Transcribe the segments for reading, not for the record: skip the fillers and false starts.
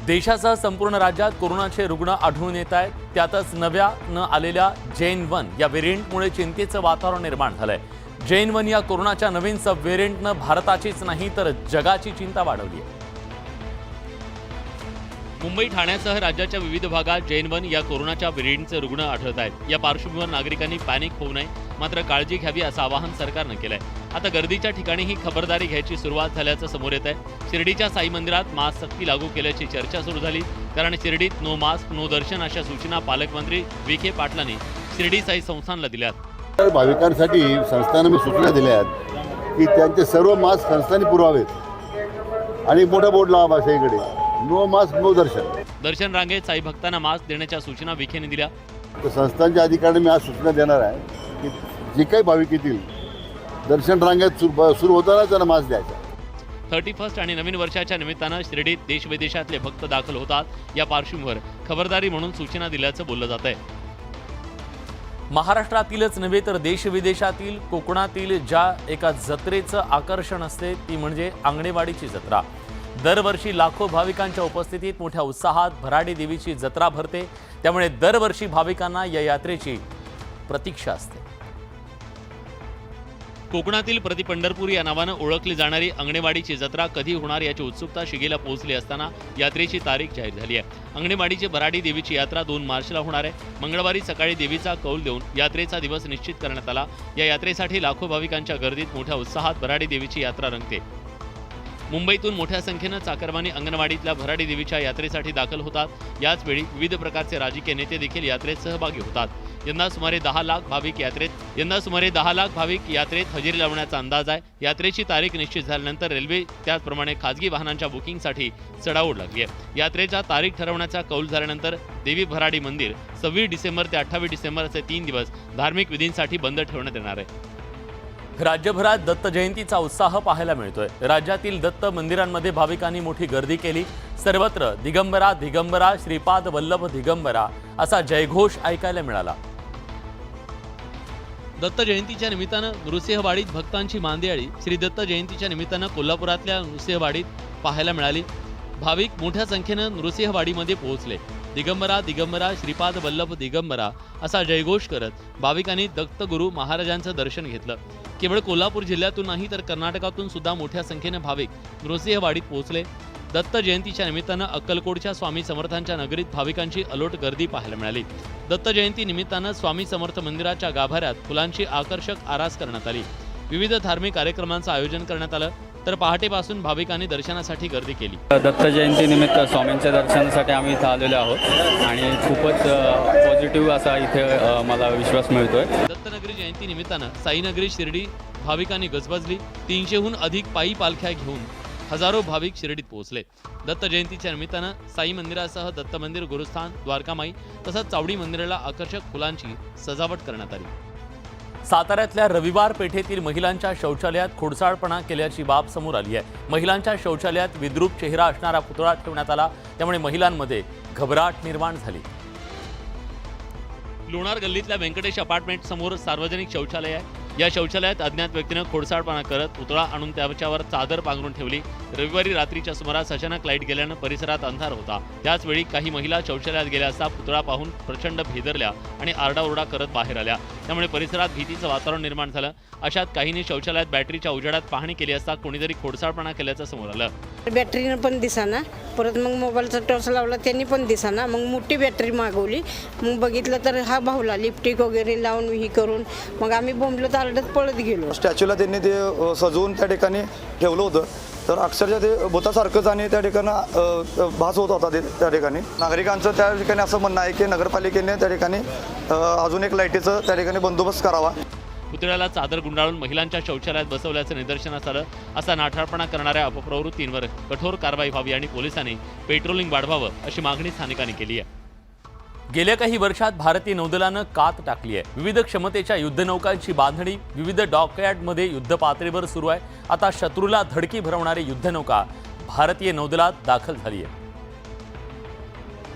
देशासह संपूर्ण राज्यात कोरोनाचे रुग्ण आढळून येत आहेत। त्यातच नव्यानं आलेल्या JN.1 या व्हेरिएंटमुळे चिंतेचं वातावरण निर्माण झालंय। JN.1 या कोरोनाच्या नवीन सब व्हेरिएंटनं भारताचीच नाही तर जगाची चिंता वाढवली आहे। मुंबई ठाण्यासह राज्याच्या विविध भागात JN.1 या कोरोनाच्या व्हेरिएंटचे रुग्ण आढळत आहेत। या पार्श्वभूमीवर नागरिकांनी पॅनिक होऊ नये, मात्र काळजी घ्यावी असं आवाहन सरकारनं केलंय। आता गर्दीच्या ठिकाणी ही खबरदारी घ्यायची सुरुवात झाल्याचं समोर येत आहे। शिर्डीच्या साई मंदिरात मास्क सक्ती लागू केल्याची चर्चा सुरू झाली, कारण शिर्डीत नो मास्क नो दर्शन अशा सूचना पालकमंत्री विखे पाटलांनी शिर्डी साई संस्थानला दिल्यात। भाविकांसाठी संस्थानं मी सूचना दिल्या आहेत की त्यांचे सर्व मास्क संस्थांनी पुरवावेत आणि मोठा बोर्ड लावा सगळीकडे, नो मास्क नो दर्शन। दर्शन रांगेत साई भक्तांना मास्क देण्याच्या सूचना विखेने दिल्या। तर संस्थांच्या अधिकाऱ्यांनी मी आज सूचना देणार आहे की जे काही भाविक येतील दर्शन रांगेत सुरू होताना त्यांना मास्क द्यायचा। 31 आणि नवीन वर्षाच्या निमित्तानं शिर्डीत देश विदेशातले भक्त दाखल होतात। या पार्श्वभूमीवर खबरदारी म्हणून सूचना दिल्याचं बोललं जात आहे। महाराष्ट्रातीलच नव्हे तर देश विदेशातील कोकणातील ज्या एका जत्रेचं आकर्षण असते ती म्हणजे आंगणेवाडीची जत्रा। दरवर्षी लाखो भाविकांच्या उपस्थितीत मोठ्या उत्साहात भराडी देवीची जत्रा भरते, त्यामुळे दरवर्षी भाविकांना या यात्रेची प्रतीक्षा असते। कोकणातील प्रति पंढरपूर या नावानं ओळखली जाणारी अंगणेवाडीची जत्रा कधी होणार याची उत्सुकता शिगेला पोहोचली असताना यात्रेची तारीख जाहीर झाली आहे। अंगणेवाडीची भराडी देवीची यात्रा 2 मार्चला होणार आहे। मंगळवारी सकाळी देवीचा कौल देऊन यात्रेचा दिवस निश्चित करण्यात आला। या यात्रेसाठी लाखो भाविकांच्या गर्दीत मोठ्या उत्साहात भराडी देवीची यात्रा रंगते। मुंबईतून मोठ्या संख्येनं चाकरमानी अंगणवाडीतल्या भराडी देवीच्या यात्रेसाठी दाखल होतात। याचवेळी विविध प्रकारचे राजकीय नेते देखील यात्रेत सहभागी होतात। यंदा सुमारे 10 लाख भाविक यात्रेत हजेरी लावण्याचा अंदाज आहे। यात्रेची तारीख निश्चित झाल्यानंतर रेल्वे त्याचप्रमाणे खासगी वाहनांच्या बुकिंगसाठी चढाओढ लागली आहे। यात्रेचा तारीख ठरवण्याचा कौल झाल्यानंतर देवी भराडी मंदिर 26 डिसेंबर ते 28 डिसेंबर असे 3 दिवस धार्मिक विधींसाठी बंद ठेवण्यात येणार आहे। राज्यभरात दत्त जयंतीचा उत्साह पाहायला मिळतोय। राज्यातील दत्त मंदिरांमध्ये भाविकांनी मोठी गर्दी केली। सर्वत्र दिगंबरा दिगंबरा श्रीपाद वल्लभ दिगंबरा असा जयघोष ऐकायला मिळाला। दत्त जयंतीच्या निमित्तानं नृसिंहवाडीत भक्तांची मांदियाळी श्री दत्त जयंतीच्या निमित्तानं कोल्हापुरातल्या नृसिंहवाडीत पाहायला मिळाली। भाविक मोठ्या संख्येनं नृसिंहवाडीमध्ये पोहोचले। दिगंबरा दिगंबरा श्रीपाद वल्लभ दिगंबरा असा जयघोष करत भाविकांनी दत्तगुरू महाराजांचं दर्शन घेतलं। केवळ कोल्हापूर जिल्ह्यातून नाही तर कर्नाटकातून सुद्धा मोठ्या संख्येनं भाविक नृसिंहवाडीत पोहोचले। दत्त जयंतीच्या निमित्तानं अक्कलकोटच्या स्वामी समर्थांच्या नगरीत भाविकांची अलोट गर्दी पाहायला मिळाली। दत्त जयंती निमित्तानं स्वामी समर्थ मंदिराच्या गाभाऱ्यात फुलांची आकर्षक आरास करण्यात आली। विविध धार्मिक कार्यक्रमांचं आयोजन करण्यात आलं, तर पहाटेपासून भाविकांनी दर्शनासाठी गर्दी केली। दत्त जयंती निमित्त स्वामींच्या दर्शनासाठी आम्ही इथं आलेलो आहोत आणि खूपच पॉझिटिव्ह असा इथे मला विश्वास मिळतोय। दत्तनगरी जयंती निमित्तानं साईनगरी शिर्डी भाविकांनी गजबजली। 300हून अधिक पायी पालख्या घेऊन हजारो भाविक शिर्डीत पोहोचले। दत्त जयंतीच्या निमित्तानं साई मंदिरासह दत्त मंदिर, गुरुस्थान, द्वारकामाई तसंच चावडी मंदिराला आकर्षक फुलांची सजावट करण्यात आली। साताऱ्यातल्या रविवार पेठेतील महिलांच्या शौचालयात खोडसाळपणा केल्याची बाब समोर आली आहे। महिलांच्या शौचालयात विद्रूप चेहरा असणारा पुतळा ठेवण्यात आला, त्यामुळे महिलांमध्ये घबराट निर्माण झाली। लोणार गल्लीतल्या व्यंकटेश अपार्टमेंट समोर सार्वजनिक शौचालय आहे। या शौचालयात अज्ञात व्यक्तीनं खोडसाळपणा करत पुतळा आणून त्याच्यावर चादर पांघरून ठेवली। रविवारी रात्रीच्या सुमारास अचानक लाईट गेल्यानं परिसरात अंधार होता। त्याचवेळी काही महिला शौचालयात गेल्या असता पुतळा पाहून प्रचंड भेदरल्या आणि आरडाओरडा करत बाहेर आल्या, त्यामुळे परिसरात भीतीचं वातावरण निर्माण झालं। अशात काहींनी शौचालयात बॅटरीच्या उजेडात पाहणी केली असता कोणीतरी खोडसाळपणा केल्याचं समोर आलं। बॅटरीनं पण दिसाना, परत मग मोबाईलचा टॉर्च लावला त्यांनी पण दिसाना, मग मोठी बॅटरी मागवली। मग बघितलं तर हा भाऊला लिपस्टिक वगैरे लावून ही करून मग आम्ही बोंबलो तर आरडत पळत गेलो। स्टॅच्यूला त्यांनी ते सजवून त्या ठिकाणी ठेवलं होतं, तर अक्षरशः ते भूतासारखंच आणि त्या ठिकाणी भास होत होता त्या ठिकाणी। नागरिकांचं त्या ठिकाणी असं म्हणणं आहे की नगरपालिकेने त्या ठिकाणी अजून एक लाईटीचं त्या ठिकाणी बंदोबस्त करावा। पुतळ्याला चादर गुंडाळून महिलांच्या शौचालयात बसवल्याचं निदर्शनास आलं। असा नाठाळपणा करणाऱ्या अपप्रवृत्तींवर कठोर कारवाई व्हावी आणि पोलिसांनी पेट्रोलिंग वाढवावं अशी मागणी स्थानिकांनी केली आहे। गेल्या काही वर्षात भारतीय नौदलानं कात टाकली आहे। विविध क्षमतेच्या युद्धनौकांची बांधणी विविध डॉकयार्डमध्ये युद्ध पातळीवर सुरू आहे। आता शत्रूला धडकी भरवणारी युद्धनौका भारतीय नौदलात दाखल झाली आहे।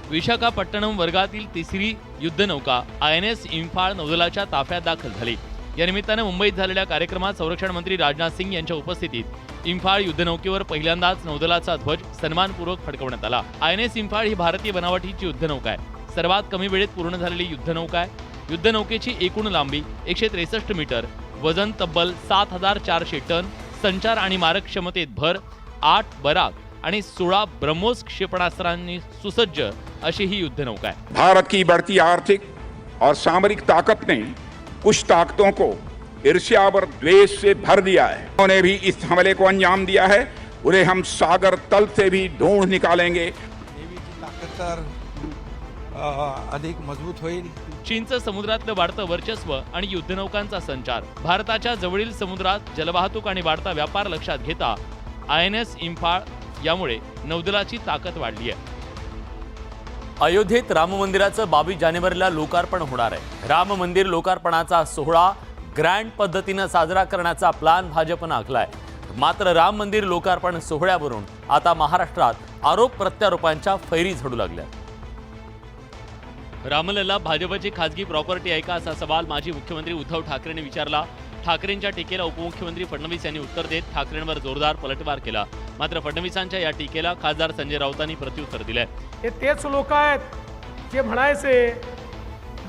विशाखापट्टणम वर्गातील 3री युद्धनौका INS इम्फाळ नौदलाच्या ताफ्यात दाखल झाली। या निमित्तानं मुंबईत झालेल्या कार्यक्रमात संरक्षण मंत्री राजनाथ सिंग यांच्या उपस्थितीत इम्फाळ युद्धनौकेवर पहिल्यांदाच नौदलाचा ध्वज सन्मानपूर्वक फडकवण्यात आला. INS इम्फाळ ही भारतीय बनावटीची युद्धनौका आहे. सर्वात कमी वेळेत पूर्ण झालेली युद्धनौका आहे. युद्धनौकेची एकूण लांबी 163 मीटर, वजन तब्बल 7400 टन, संचार आणि मारक क्षमतेत भर, 8 बराक आणि 16 ब्रह्मोस क्षेपणास्त्रांनी सुसज्ज अशी ही युद्धनौका आहे. भारत की बढ़ती आर्थिक और सामरिक ताकत ने कुछ ताकतों को ईर्ष्या और द्वेष से भर दिया है. उन्होंने भी इस हमले को अंजाम दिया है. उन्हें हम सागर तल से भी ढूंढ निकालेंगे. नेव्हीची ताकद तर अधिक मजबूत होईल. चीनचं समुद्रातलं वाढतं वर्चस्व आणि युद्धनौकांचा संचार, भारताच्या जवळील समुद्रात जलवाहतूक आणि वाढता व्यापार लक्षात घेता INS इम्फाळ यामुळे नौदलाची ताकद वाढली आहे. अयोध्येत राम मंदिराचं 22 जानेवारीला लोकार्पण होणार आहे. राम मंदिर लोकार्पणाचा सोहळा ग्रँड पद्धतीनं साजरा करण्याचा प्लॅन भाजपनं आखलाय. मात्र राम मंदिर लोकार्पण सोहळ्यावरून आता महाराष्ट्रात आरोप प्रत्यारोपांच्या फैरी झडू लागल्या. रामलला भाजपची खासगी प्रॉपर्टी आहे का असा सवाल माजी मुख्यमंत्री उद्धव ठाकरेंनी विचारला. ठाकरेंच्या टीकेला उपमुख्यमंत्री फडणवीस यांनी उत्तर देत ठाकरेंवर जोरदार पलटवार केला. मात्र फडणवीसांच्या या टीकेला खासदार संजय राऊतांनी प्रत्युत्तर दिलंय. हे तेच लोक आहेत जे म्हणायचे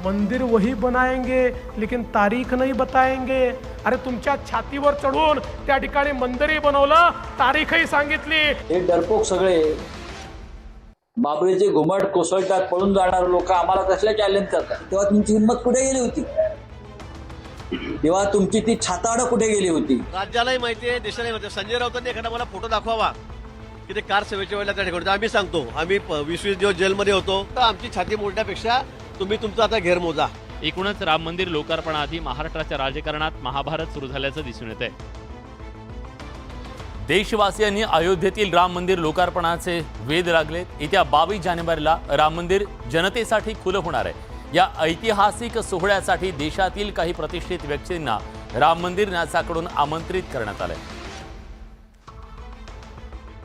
मंदिर वही बनाएंगे लेकिन तारीख नाही बताएंगे. अरे तुमच्या छातीवर चढून त्या ठिकाणी मंदिरही बनवलं, तारीखही सांगितली. हे डरपोक सगळे बाबरीचे घुमट कोसळतात, पळून जाणारे लोक आम्हाला कसल्या चॅलेंज करतात. तेव्हा तुमची हिंमत कुठे गेली होती? तेव्हा तुमची ती छाताड कुठे गेली होती? राज्यालाही माहिती आहे, देशालाही माहिती आहे. संजय राऊतांनी एखादा मला फोटो दाखवावा की ते कार सेवेच्या वेळेला त्या ठिकाणी आम्ही सांगतो आम्ही 20-20 दिवस जेलमध्ये होतो, तर आमची छाती मोडण्यापेक्षा तुम्ही तुमचा आता घेर मोजा. एकूणच राम मंदिर लोकार्पणाआधी महाराष्ट्राच्या राजकारणात महाभारत सुरू झाल्याचं दिसून येत आहे. देशवासियांनी अयोध्येतील राम मंदिर लोकार्पणाचे वेध लागलेत. येत्या 22 जानेवारीला राम मंदिर जनतेसाठी खुलं होणार आहे. या ऐतिहासिक सोहळ्यासाठी देशातील काही प्रतिष्ठित व्यक्तींना राम मंदिर न्यासाकडून आमंत्रित करण्यात आलंय.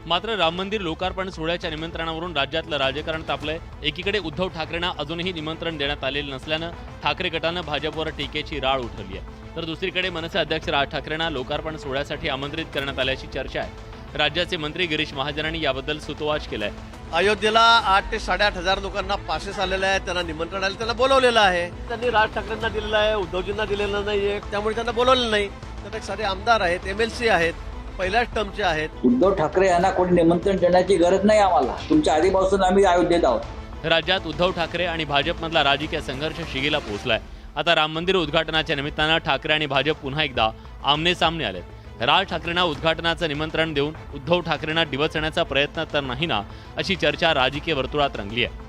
मात्र राम मंदिर लोकार्पण सोहळ्याच्या निमंत्रणावरून राज्यातलं राजकारण तापलंय. एकीकडे उद्धव ठाकरेंना अजूनही निमंत्रण देण्यात आलेलं नसल्यानं ठाकरे गटानं भाजपवर टीकेची राळ उठवली आहे. तर दुसरीकडे मनसे अध्यक्ष राज ठाकरेंना लोकार्पण सोहळ्यासाठी आमंत्रित करण्यात आल्याची चर्चा आहे. राज्याचे मंत्री गिरीश महाजनांनी याबद्दल सुतोवाच केलाय. अयोध्येला 8,000 ते 8,500 लोकांना पासेस आलेले आहेत, त्यांना निमंत्रण आले, त्यांना बोलवलेलं आहे. त्यांनी राज ठाकरेंना दिलेलं आहे, उद्धवजींना दिलेलं नाहीये, त्यामुळे त्यांना बोलवलेलं नाही. तर सारे आमदार आहेत, MLC आहेत, पहिल्याच टर्मचे आहेत. उद्धव ठाकरे यांना कोणी निमंत्रण देण्याची गरज नाही आम्हाला. तुमच्या आधीपासून आम्ही अयोध्येत आहोत. राज्यात उद्धव ठाकरे आणि भाजपमधला राजकीय संघर्ष शिगेला पोहोचलाय. आता राम मंदिर उद्घाटनाच्या निमित्तानं ठाकरे आणि भाजप पुन्हा एकदा आमने सामने आलेत. राज ठाकरेंना उद्घाटनाचं निमंत्रण देऊन उद्धव ठाकरेंना डिवचण्याचा प्रयत्न तर नाही ना, अशी चर्चा राजकीय वर्तुळात रंगली आहे.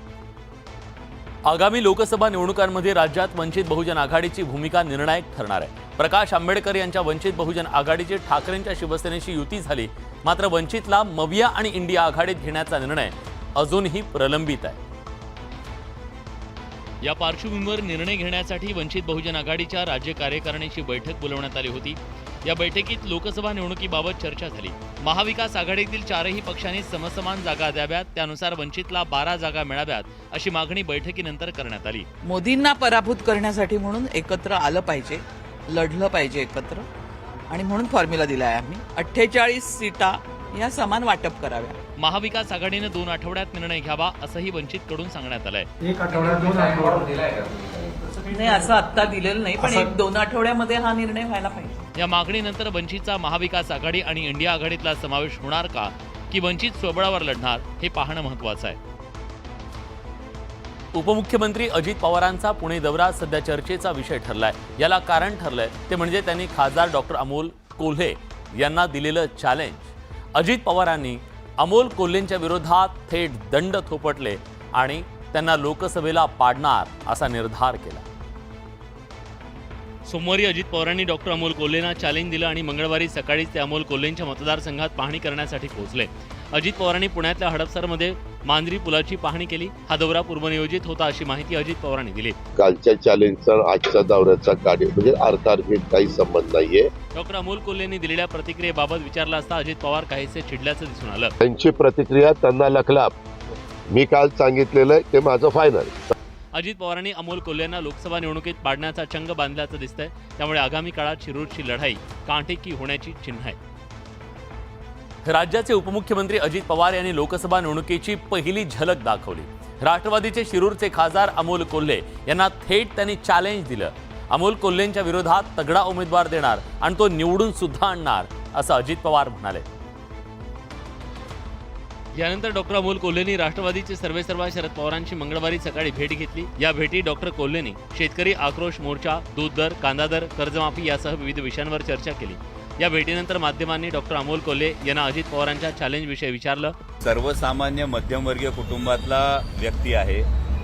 आगामी लोकसभा निवडणुकांमध्ये राज्यात वंचित बहुजन आघाडीची भूमिका निर्णायक ठरणार आहे. प्रकाश आंबेडकर यांच्या वंचित बहुजन आघाडीची ठाकरेंच्या शिवसेनेशी युती झाली. मात्र वंचितला मविया आणि इंडिया आघाडीत घेण्याचा निर्णय अजूनही प्रलंबित आहे. या पार्श्वभूमीवर निर्णय घेण्यासाठी वंचित बहुजन आघाडीच्या राज्य कार्यकारिणीची बैठक बोलवण्यात आली होती. या बैठकीत लोकसभा निवडणुकीबाबत चर्चा झाली. महाविकास आघाडीतील 4ही पक्षांनी समसमान जागा द्याव्यात, त्यानुसार वंचितला 12 जागा मिळाव्यात अशी मागणी बैठकीनंतर करण्यात आली. मोदींना पराभूत करण्यासाठी म्हणून एकत्र आलं पाहिजे, लढलं पाहिजे एकत्र, आणि म्हणून फॉर्म्युला दिला आहे आम्ही. 48 सीटा या समान वाटप कराव्या. महाविकास आघाडीनं 2 आठवड्यात निर्णय घ्यावा असंही वंचितकडून सांगण्यात आलंय. 1 आठवड्यात 2 आठवड्यात नाही असं आत्ता दिलेलं नाही, पण 1-2 आठवड्यामध्ये हा निर्णय व्हायला पाहिजे. या मागणीनंतर वंचितचा महाविकास आघाडी आणि इंडिया आघाडीतला समावेश होणार का, की वंचित स्वबळावर लढणार, हे पाहणं महत्त्वाचं आहे. उपमुख्यमंत्री अजित पवारांचा पुणे दौरा सध्या चर्चेचा विषय ठरलाय. याला कारण ठरलंय ते म्हणजे त्यांनी खासदार डॉक्टर अमोल कोल्हे यांना दिलेलं चॅलेंज. अजित पवारांनी अमोल कोल्हेंच्या विरोधात थेट दंड थोपटले आणि त्यांना लोकसभेला पाडणार असा निर्धार केला. सोमवारी अजित पवारांनी डॉक्टर अमोल कोल्हेंना चॅलेंज दिलं आणि मंगळवारी सकाळीच ते अमोल कोल्हेंच्या मतदारसंघात पाहणी करण्यासाठी पोहोचले. अजित पवारांनी पुण्यातल्या हडपसरमध्ये मांजरी पुलाची पाहणी केली. हा दौरा पूर्वनियोजित होता अशी माहिती अजित पवारांनी दिली. कालच्या चॅलेंजचा आजच्या दौऱ्याचा कार्य म्हणजे अर्थार्थिक काही संबंध नाहीये. डॉक्टर अमोल कोल्हेंनी दिलेल्या प्रतिक्रियेबाबत विचारलं असता अजित पवार काहीसे चिडल्याचं दिसून आलं. त्यांची प्रतिक्रिया त्यांना लखला. मी काल सांगितलेलं ते माझं फायनल. अजित पवारांनी अमोल कोल्हेंना लोकसभा निवडणुकीत पाडण्याचा चंग बांधल्याचं दिसतंय. त्यामुळे आगामी काळात शिरूरची लढाई कांटेकी होण्याची चिन्ह आहे. राज्याचे उपमुख्यमंत्री अजित पवार यांनी लोकसभा निवडणुकीची पहिली झलक दाखवली. राष्ट्रवादीचे शिरूरचे खासदार अमोल कोल्हे यांना थेट त्यांनी चॅलेंज दिलं. अमोल कोल्हेंच्या विरोधात तगडा उमेदवार देणार आणि तो निवडून सुद्धा आणणार असं अजित पवार म्हणाले. यानंतर डॉक्टर अमोल कोल्हेंनी राष्ट्रवादीचे सर्वेसर्वा शरद पवारांची मंगळवारी सकाळी भेट घेतली. या भेटीत डॉक्टर कोल्हेंनी शेतकरी आक्रोश मोर्चा, दूध दर, कांदा दर, कर्जमाफी यासह विविध विषयांवर चर्चा केली. या भेटीनंतर माध्यमांनी डॉक्टर अमोल कोल्हे यांना अजित पवारांच्या चॅलेंजविषयी विचारलं. सर्वसामान्य मध्यमवर्गीय कुटुंबातला व्यक्ती आहे,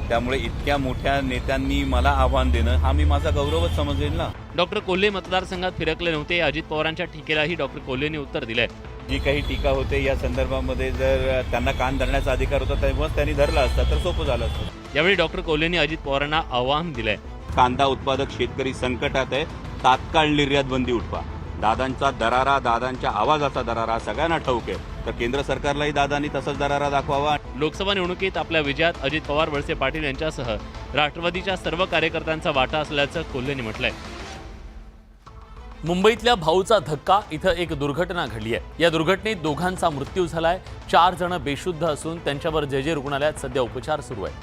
त्यामुळे इतक्या मोठ्या नेत्यांनी मला आव्हान देणं हा मी माझा गौरवच समजेल ना. डॉक्टर कोल्हे मतदारसंघात फिरकले नव्हते. अजित पवारांच्या टीकेलाही डॉक्टर कोल्हेंनी उत्तर दिलंय. जी काही टीका होते या संदर्भामध्ये जर त्यांना कान धरण्याचा अधिकार होता तेव्हाच त्यांनी धरला असता तर सोपं झालं असतं. यावेळी डॉक्टर कोल्हेंनी अजित पवारांना आव्हान दिलंय. कांदा उत्पादक शेतकरी संकटात आहे, तात्काळ निर्यात बंदी उठवा. दादांचा दरारा, दादांच्या आवाजाचा दरारा सगळ्यांना ठाऊक आहे, तर केंद्र सरकारलाही दादांनी तसाच दरारा दाखवावा. लोकसभा निवडणुकीत आपल्या विजयात अजित पवार, वळसे पाटील यांच्यासह राष्ट्रवादीच्या सर्व कार्यकर्त्यांचा वाटा असल्याचं कोल्हेंनी म्हटलंय. मुंबईतल्या भाऊचा धक्का इथं एक दुर्घटना घडली आहे. या दुर्घटनेत दोघांचा मृत्यू झालाय. 4 जण बेशुद्ध असून त्यांच्यावर जे रुग्णालयात सध्या उपचार सुरू आहे.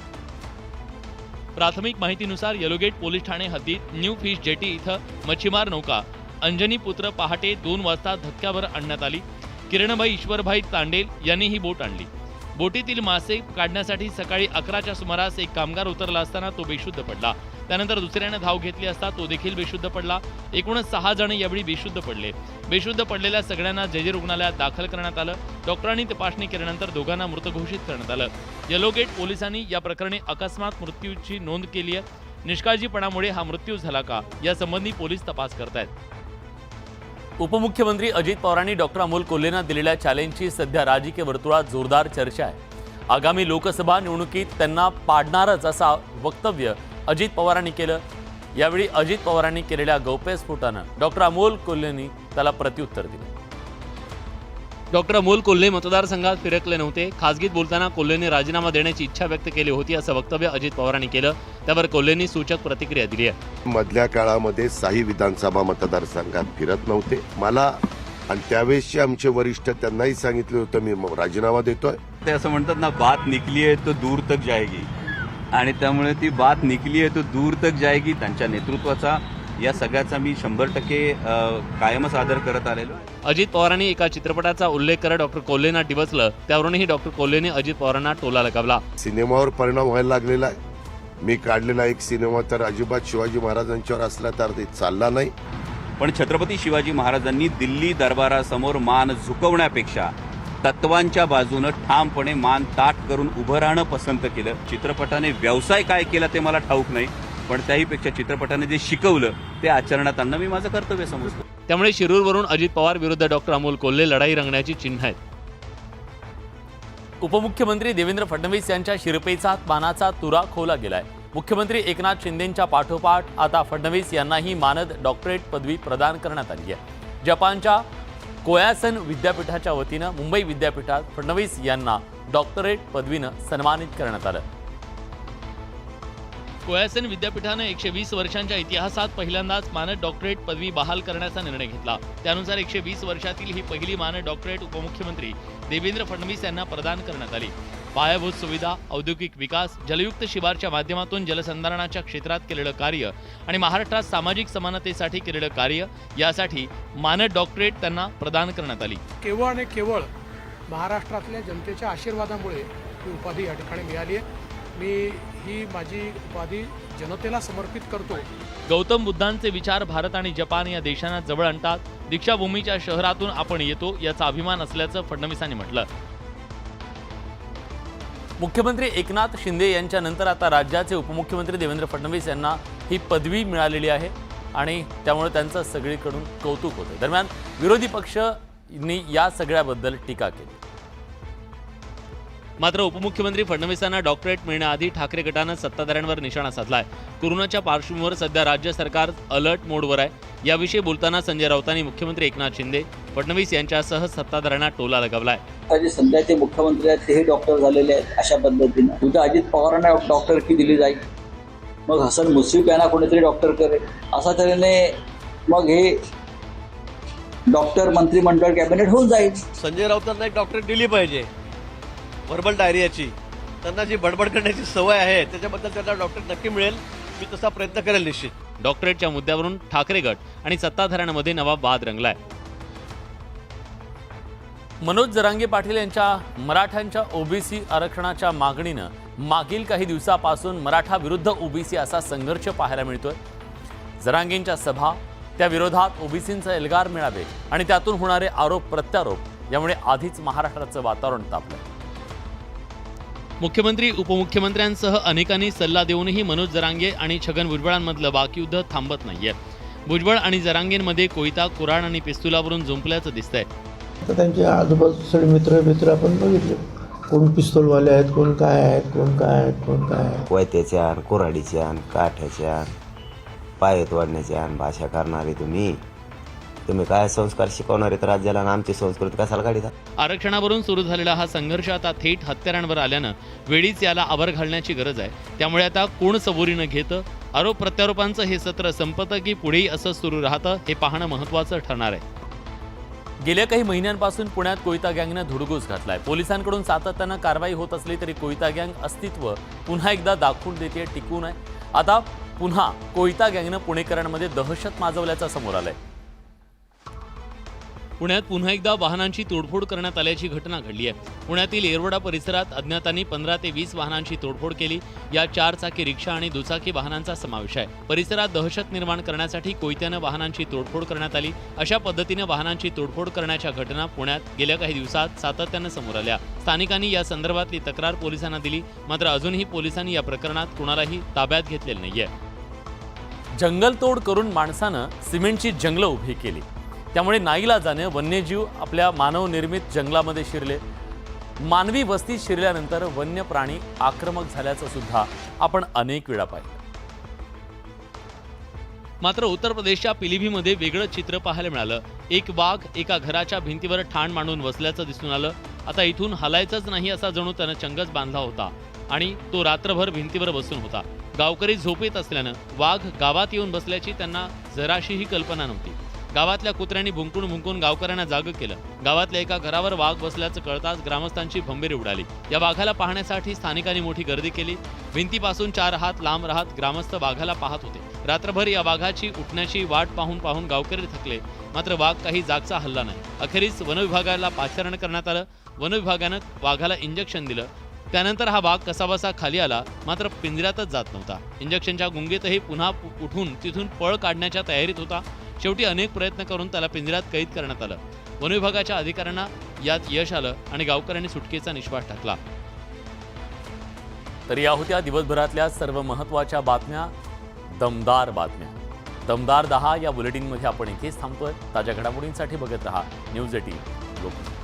प्राथमिक माहितीनुसार येलोगेट पोलीस ठाणे हद्दीत न्यू फिश जेटी इथं मच्छीमार नौका अंजनी पुत्र पहाटे 2 वाजता धक्क्यावर आणण्यात आली. किरणबाई ईश्वरभाई तांडेल यांनी ही बोट आणली. बोटीतील मासे काढण्यासाठी सकाळी 11च्या सुमारास एक कामगार उतरला असताना तो बेशुद्ध पडला. त्यानंतर दुसऱ्याने धाव घेतली असता तो देखील बेशुद्ध पडला. एकूणच 6 जण यावेळी बेशुद्ध पडले. बेशुद्ध पडलेल्या सगळ्यांना जे रुग्णालयात दाखल करण्यात आलं. डॉक्टरांनी तपासणी केल्यानंतर दोघांना मृत घोषित करण्यात आलं. येलोगेट पोलिसांनी या प्रकरणी अकस्मात मृत्यूची नोंद केली आहे. निष्काळजीपणामुळे हा मृत्यू झाला का यासंबंधी पोलीस तपास करतायत. उपमुख्यमंत्री अजित पवारांनी डॉक्टर अमोल कोल्हेंना दिलेल्या चॅलेंजची सध्या राजकीय वर्तुळात जोरदार चर्चा आहे. आगामी लोकसभा निवडणुकीत त्यांना पाडणारच असा वक्तव्य अजित पवारांनी केलं. यावेळी अजित पवारांनी केलेल्या गौप्यस्फोटानं डॉक्टर अमोल कोल्हेंनी त्याला प्रत्युत्तर दिलं. डॉक्टर अमोल कोल्हे मतदारसंघात फिरकले नव्हते. खासगीत बोलताना कोल्हेंनी राजीनामा देण्याची इच्छा व्यक्त केली होती असं वक्तव्य अजित पवारांनी केलं. त्यावर कोल्हेंनी सूचक प्रतिक्रिया दिली आहे. मधल्या काळामध्ये 6 विधानसभा मतदारसंघात फिरत नव्हते मला, आणि त्यावेळेसचे आमचे वरिष्ठ त्यांनाही सांगितलं होतं मी राजीनामा देतोय. ते असं म्हणतात ना, बात निकली आहे तो दूर तक जाएगी, आणि त्यामुळे ती बात निकली आहे तो दूर तक जाएगी. त्यांच्या नेतृत्वाचा या सगळ्याचा मी 100% कायमच आदर करत आलेलो. अजित पवारांनी एका चित्रपटाचा उल्लेख करत डॉक्टर कोल्हेंना डिवचलं. त्यावरूनही डॉक्टर कोल्हेंनी अजित पवारांना टोला लगावला. सिनेमावर परिणाम व्हायला लागलेला आहे. मी काढलेला एक सिनेमा तर अजिबात शिवाजी महाराजांच्यावर असला तर ते चालला नाही. पण छत्रपती शिवाजी महाराजांनी दिल्ली दरबारासमोर मान झुकवण्यापेक्षा तत्वांच्या बाजूनं ठामपणे मान ताठ करून उभं राहणं पसंत केलं. चित्रपटाने व्यवसाय काय केला ते मला ठाऊक नाही, पण त्याहीपेक्षा चित्रपटाने जे शिकवलं ते आचरणात आणणं मी माझं कर्तव्य समजतो. त्यामुळे शिरूरवरून अजित पवार विरुद्ध डॉक्टर अमोल कोल्हे लढाई रंगण्याची चिन्ह आहेत. उपमुख्यमंत्री देवेंद्र फडणवीस यांच्या शिरपेचात मानाचा तुरा खोवला गेलाय. मुख्यमंत्री एकनाथ शिंदेंच्या पाठोपाठ आता फडणवीस यांनाही मानद डॉक्टरेट पदवी प्रदान करण्यात आली आहे. जपानच्या कोयासन विद्यापीठाच्या वतीनं मुंबई विद्यापीठात फडणवीस यांना डॉक्टरेट पदवीनं सन्मानित करण्यात आलं. कोयासन विद्यापीठानं 120 वर्षांच्या इतिहासात पहिल्यांदाच मानद डॉक्टरेट पदवी बहाल करण्याचा निर्णय घेतला. त्यानुसार 120 वर्षातील ही पहिली मानद डॉक्टरेट उपमुख्यमंत्री देवेंद्र फडणवीस यांना प्रदान करण्यात आली. पायाभूत सुविधा, औद्योगिक विकास, जलयुक्त शिवारच्या माध्यमातून जलसंधारणाच्या क्षेत्रात केलेलं कार्य आणि महाराष्ट्रात सामाजिक समानतेसाठी केलेलं कार्य यासाठी मानद डॉक्टरेट त्यांना प्रदान करण्यात आली. केवळ आणि केवळ महाराष्ट्रातल्या जनतेच्या आशीर्वादामुळे ही उपाधी या ठिकाणी मिळाली आहे. मी ही माझी उपाधी जनतेला समर्पित करतो. गौतम बुद्धांचे विचार भारत आणि जपान या देशांना जवळ आणतात. दीक्षाभूमीच्या शहरातून आपण येतो याचा अभिमान असल्याचं फडणवीसांनी म्हटलं. मुख्यमंत्री एकनाथ शिंदे यांच्या नंतर आता राज्याचे उपमुख्यमंत्री देवेंद्र फडणवीस यांना ही पदवी मिळालेली आहे आणि त्यामुळे त्यांचं सगळीकडून कौतुक होतं. दरम्यान विरोधी पक्षांनी या सगळ्याबद्दल टीका केली. मात्र उपमुख्यमंत्री फडणवीसांना डॉक्टरेट मिळण्याआधी ठाकरे गटानं सत्ताधाऱ्यांवर निशाणा साधलाय. कोरोनाच्या पार्श्वभूमीवर सध्या राज्य सरकार अलर्ट मोडवर आहे. याविषयी बोलताना संजय राऊतांनी मुख्यमंत्री एकनाथ शिंदे, फडणवीस यांच्यासह सत्ताधाऱ्यांना टोला लगावलाय. जे सध्याचे मुख्यमंत्री आहेत तेही डॉक्टर झालेले आहेत. अशा पद्धतीनं उद्या अजित पवारांना डॉक्टरकी दिली जाईल. मग हसन मुश्रीफ यांना कोणीतरी डॉक्टर करेल, अशा तऱ्हेने मग हे डॉक्टर मंत्रिमंडळ कॅबिनेट होऊन जाईल. संजय राऊतांना एक डॉक्टर दिली पाहिजे व्हर्बल डायरियाची. त्यांना जी बडबड करण्याची सवय आहे त्याच्याबद्दल त्यांना डॉक्टर नक्की मिळेल. मी तसा प्रयत्न करेल निश्चित. डॉक्टरेटच्या मुद्द्यावरून ठाकरे गट आणि सत्ताधाऱ्यांमध्ये नवा वाद रंगलाय. मनोज जरांगे पाटील यांच्या मराठ्यांच्या ओबीसी आरक्षणाच्या मागणीनं मागील काही दिवसापासून मराठा विरुद्ध ओबीसी असा संघर्ष पाहायला मिळतोय. जरांगेंच्या सभा, त्या विरोधात ओबीसींचा एल्गार मिळावे आणि त्यातून होणारे आरोप प्रत्यारोप यामुळे आधीच महाराष्ट्राचं वातावरण तापलंय. मुख्यमंत्री उपमुख्यमंत्र्यांसह अनेकांनी सल्ला देऊनही मनोज जरांगे आणि छगन भुजबळांमधलं वाकयुद्ध थांबत नाहीये. भुजबळ आणि जरांगेंमध्ये कोयता, कुऱ्हाड आणि पिस्तुलावरून जुंपल्याचं दिसतंय. तर त्यांचे आजूबाजूचे मित्र आपण बघितले, कोण पिस्तूलवाले आहेत, कोण काय आहेत, कोण काय आहेत, कोण काय आहेत. कोयत्याच्या, कुऱ्हाडीच्या, काठ्याच्या, पाय तोडण्याच्या भाषा करणारे तुम्ही काय संस्कार शिकवणारे तर राज्याला आणि आमची संस्कृती कशाला काढता. आरक्षणावरून सुरू झालेला हा संघर्ष आता थेट हत्यारांवर आल्यानं वेळीच याला आवर घालण्याची गरज आहे. त्यामुळे आता कोण सबुरीनं घेतं, आरोप प्रत्यारोपांचं हे सत्र संपतं की पुढेही असं सुरू राहतं हे पाहणं महत्त्वाचं ठरणार आहे. गेल्या काही महिन्यांपासून पुण्यात कोयता गँगनं धुडगूस घातलाय. पोलिसांकडून सातत्यानं कारवाई होत असली तरी कोयता गँग अस्तित्व पुन्हा एकदा दाखवून देते, टिकून आहे. आता पुन्हा कोयता गँगनं पुणेकरांमध्ये दहशत माजवल्याचं समोर आलंय. पुण्यात पुन्हा एकदा वाहनांची तोडफोड करण्यात आल्याची घटना घडली आहे. पुण्यातील येरवडा परिसरात अज्ञातांनी 15 ते 20 वाहनांची तोडफोड केली. या 4 चाकी रिक्षा आणि दुचाकी वाहनांचा समावेश आहे. परिसरात दहशत निर्माण करण्यासाठी कोयत्यानं वाहनांची तोडफोड करण्यात आली. अशा पद्धतीनं वाहनांची तोडफोड करण्याच्या घटना पुण्यात गेल्या काही दिवसात सातत्यानं समोर आल्या. स्थानिकांनी या संदर्भातली तक्रार पोलिसांना दिली, मात्र अजूनही पोलिसांनी या प्रकरणात कुणालाही ताब्यात घेतलेलं नाहीये. जंगलतोड करून माणसानं सिमेंटची जंगलं उभी केली. त्यामुळे नाईलाजाने वन्यजीव आपल्या मानवनिर्मित जंगलामध्ये शिरले. मानवी वस्तीत शिरल्यानंतर वन्य प्राणी आक्रमक झाल्याचं सुद्धा आपण अनेक वेळा पाहिलं. मात्र उत्तर प्रदेशच्या पिलीभीमध्ये वेगळं चित्र पाहायला मिळालं. एक वाघ एका घराच्या भिंतीवर ठाण मांडून बसल्याचं दिसून आलं. आता इथून हलायचंच नाही असा जणू त्यानं चंगच बांधला होता आणि तो रात्रभर भिंतीवर बसून होता. गावकरी झोपेत असल्यानं वाघ गावात येऊन बसल्याची त्यांना जराशीही कल्पना नव्हती. गावातल्या कुत्र्यांनी भुंकून गावकऱ्यांना जागं केलं. गावातल्या एका घरावर वाघ बसल्याचं कळताच ग्रामस्थांची भंबीरी उडाली. या वाघाला पाहण्यासाठी स्थानिकांनी मोठी गर्दी केली. भिंतीपासून 4 हात लांब राहत ग्रामस्थ वाघाला पाहत होते. रात्रभर या वाघाची उठण्याची वाट पाहून गावकरी थकले, मात्र वाघ काही जागचा हल्ला नाही. अखेरीस वनविभागाला पाचारण करण्यात आलं. वनविभागानं वाघाला इंजेक्शन दिलं. त्यानंतर हा वाघ कसाबसा खाली आला, मात्र पिंजऱ्यातच जात नव्हता. इंजेक्शनच्या गुंगीतही पुन्हा उठून तिथून पळ काढण्याच्या तयारीत होता. शेवटी अनेक प्रयत्न करून त्याला पिंजऱ्यात कैद करण्यात आलं. वनविभागाच्या अधिकाऱ्यांना यात यश आलं आणि गावकऱ्यांनी सुटकेचा निश्वास टाकला. तर या होत्या दिवसभरातल्या सर्व महत्त्वाच्या बातम्या, दमदार बातम्या. दमदार 10 या बुलेटिनमध्ये आपण इथेच थांबतोय. ताज्या घडामोडींसाठी बघत रहा न्यूज 18 लोकमत.